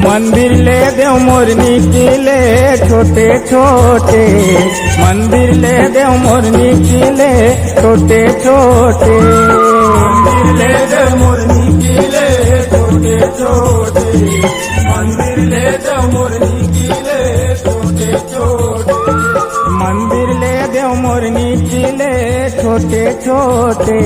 मंदिर ले देव मोरनी किले छोटे छोटे, मंदिर ले देव मोरनी किले छोटे छोटे, मंदिर ले देव मोरनी किले छोटे छोटे, मंदिर ले देव मोरनी किले छोटे छोटे, मंदिर ले देव मोरनी किले छोटे छोटे,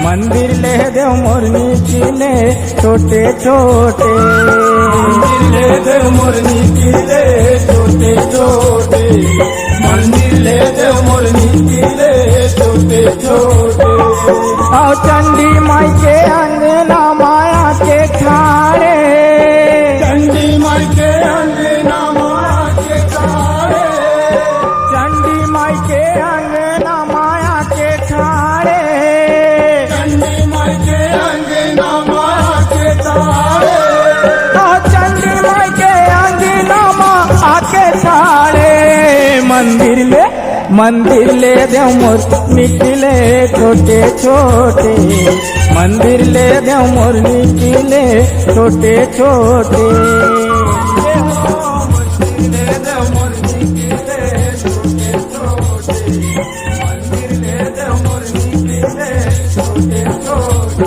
मंदिर ले देव मोरनी किले छोटे छोटे, मंदिर ले देव मोरनी किले छोटे छोटे, मंदिर ले देव मोरनी किले छोटे छोटे। आओ चंडी माई के अंगना माया के खाड़े, चंडी माई के अंगना माया के खाड़े, चंडी माई के अंगना माया के खाड़े, चंडी माई के अंगना माया के खाड़े, चंडी माई के अंगना माया के खाड़े। मंदिर ले देव मोरनी किले छोटे छोटे, मंदिर ले देव मोरनी किले छोटे छोटे, मंदिर ले देव मोरनी किले छोटे छोटे, मंदिर ले देव मोरनी किले छोटे छोटे।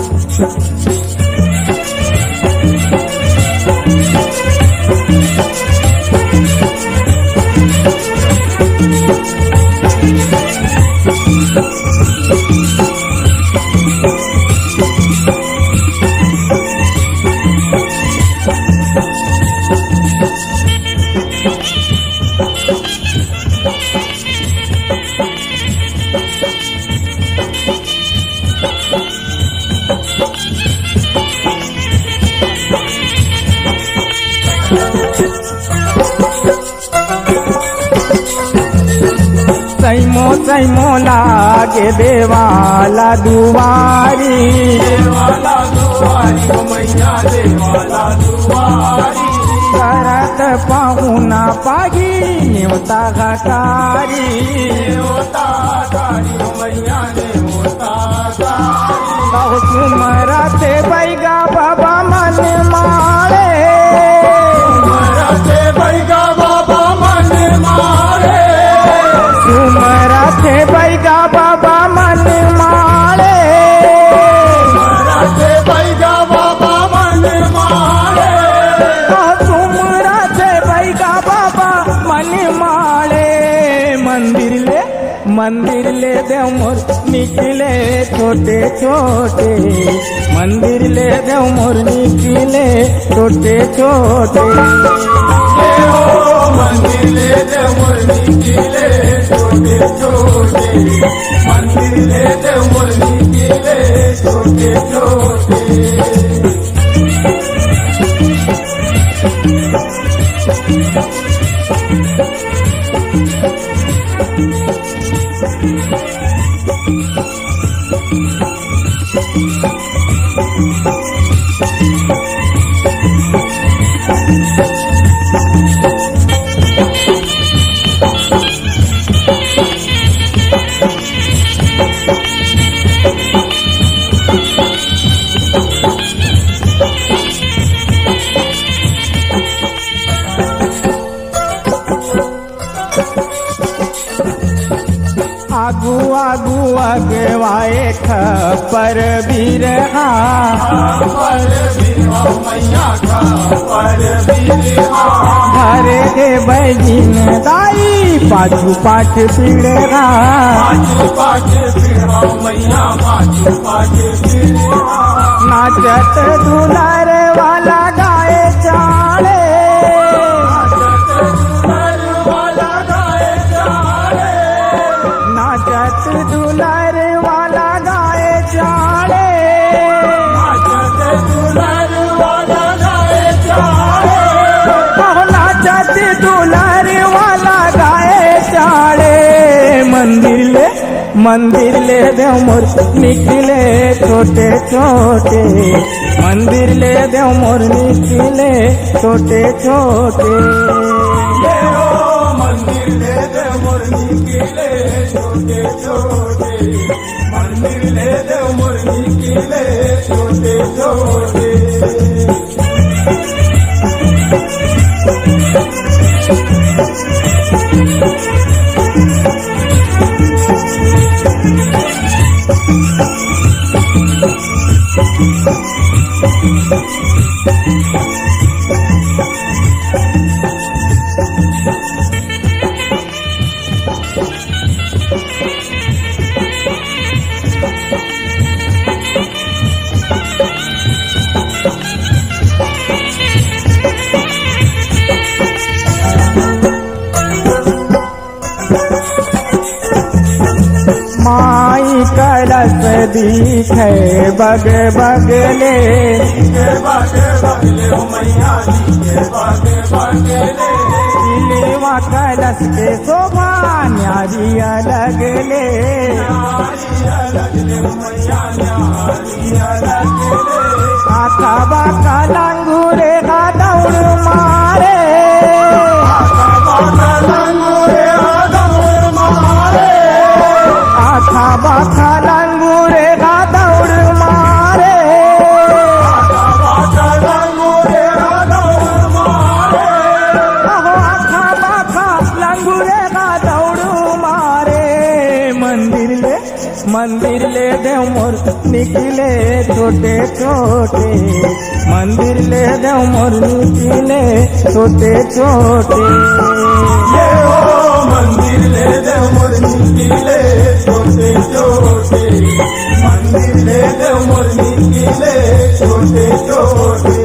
सैमो लागे देवाला दुआरी, देवाला दुआरी ओ मैया देवाला दुआरी, करत पाहुना पागी नेवता घाटारी, नेवता घाटारी ओ मैया नेवता घाटारी। बहु सुमरते बैगा बाबा मन मारे, सुमरते बैगा बाबा मन मारे, सुमरते बैगा बाबा मन मारे, सुमरते बैगा बाबा मन मारे, सुमरते बैगा बाबा मन मारे। मंदिर ले देव मोरनी किले छोटे छोटे, मंदिर ले देव मोरनी किले छोटे छोटे, मंदिर ले देव मोरनी किले छोटे छोटे, मंदिर ले देव मोरनी किले छोटे छोटे। आगू आगू अगवाए खपर बिरहा, खपर बिरहा मैया खपर बिरहा, घरे के बैजिन दाई पाछू पाछ पिड़हा, पाछू पाछ पिड़हा मैया पाछू पाछ पिड़हा, नाचत दुलार वाला गाए चाले, नाचत दुलार वाला गाए चाले, नाचत दुलार वाला गाए चाले, नाचत दुलार वाला गाए चाले। मंदिर ले देव मोर निकले छोटे छोटे, मंदिर ले देव मोर निकले छोटे छोटे। मंदिर ले देव मोर निकले छोटे छोटे, मंदिर ले देव मोर निकले छोटे छोटे। माई कलश दिखे बग बगले, बग बगले हो मैया जी के बग बगले। दिलवा कलश के शोभा न्यारिया लगले, न्यारिया लगले हो मैया न्यारिया लगले। आखा बाका लंगूरे का दौड़ मारे, आखा बाका लंगूरे का दौड़ मारे, आखा बाका लंगूरे का दौड़ मारे, आखा बाका लंगूरे का दौड़ मारे। अहो आखा बाका लंगूरे का दौड़ मारे। मंदिर ले देव मोर निकले छोटे छोटे, मंदिर ले देव मोर निकले छोटे छोटे। मंदिर ले देव मोर निकले छोटे छोटे, मंदिर ले देव मोर निकले छोटे छोटे।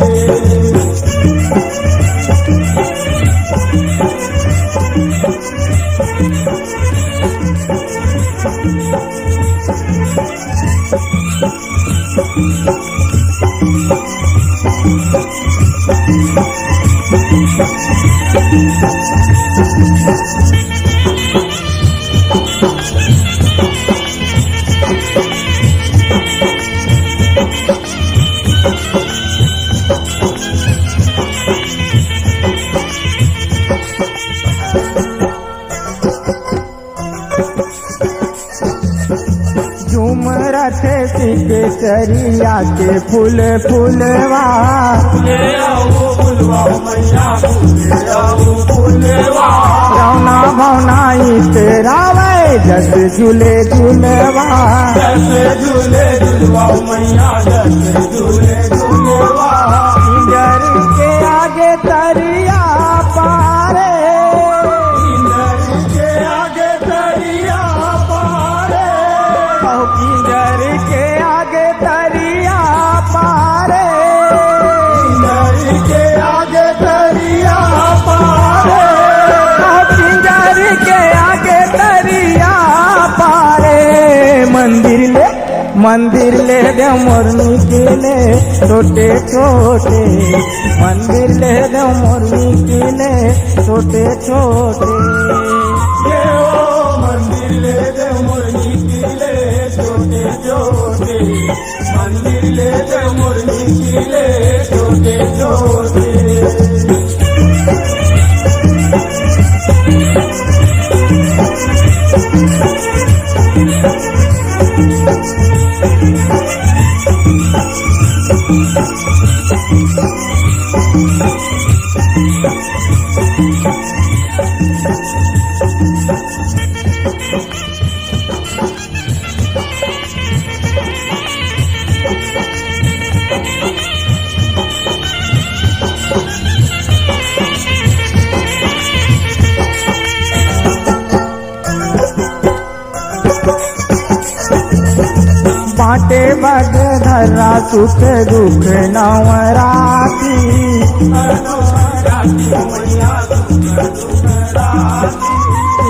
झूमरत सिक चरिया के फूल फूलवा, ले आओ फुलवा मैया ले आओ फुलवा। रौना भौनाई तेरा वै जस झूले झूलवा, जैसे झूले झुलवा मैया जैसे झूले झुलवा। इंजर के आगे तरिया पारे, इंद्र के आगे दरिया पारे, बहु इंजर के आगे तरिया पारे, इंद्र के आगे दरिया पारे। इंजर के आगे तरिया पारे। मंदिर ले देव मोर निकले छोटे छोटे, मंदिर ले देव मोर निकले छोटे छोटे। मंदिर ले देव मोर निकले छोटे छोटे, मंदिर ले देव मोर निकले छोटे छोटे। बाटे बग धरा सुख दुख नवराती,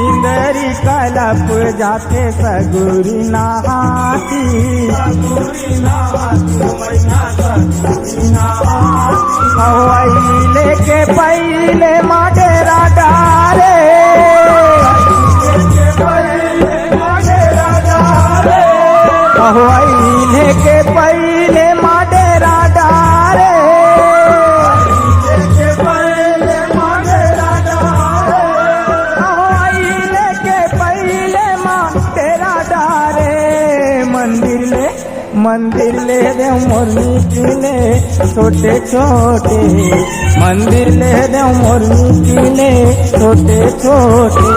इंदरी कलप जाते सगुरी नहाती, हवाई लेके पहले माडेरा डाले, अहो आईने के पहिले मा डेरा डारे के पहले मांगेरा डारे अहो आईने के पहिले मा डेरा डारे मंदिर ले देव मोर निकले छोटे छोटे मंदिर ले देव मोर निकले छोटे छोटे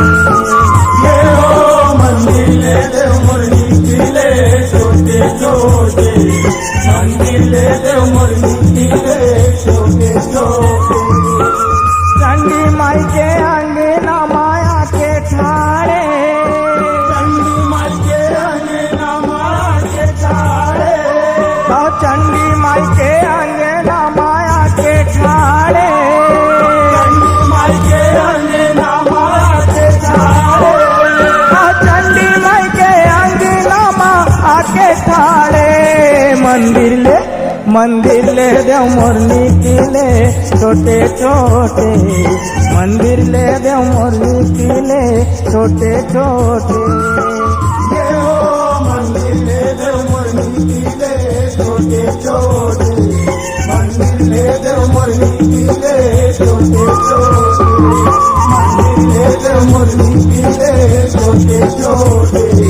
ये हो मंदिर ले देव मोर निकले छोटे छोटे मंदिर ले देव मोर निकले छोटे छोटे चंडी माई के अंगना माया के ठाणे चंडी माई के अंगना माया के ठाणे और चंडी माई के अंगना माया के ठाणे चंडी माई के अंगना माया के ठाणे और चंडी माई के अंगना माया के ठाणे मंदिर ले देव मोर निकले छोटे छोटे मंदिर ले देव मोर निकले छोटे छोटे ये हो मंदिर ले देव मोर निकले छोटे छोटे मंदिर ले देव मोर निकले छोटे छोटे मंदिर ले देव मोर निकले छोटे छोटे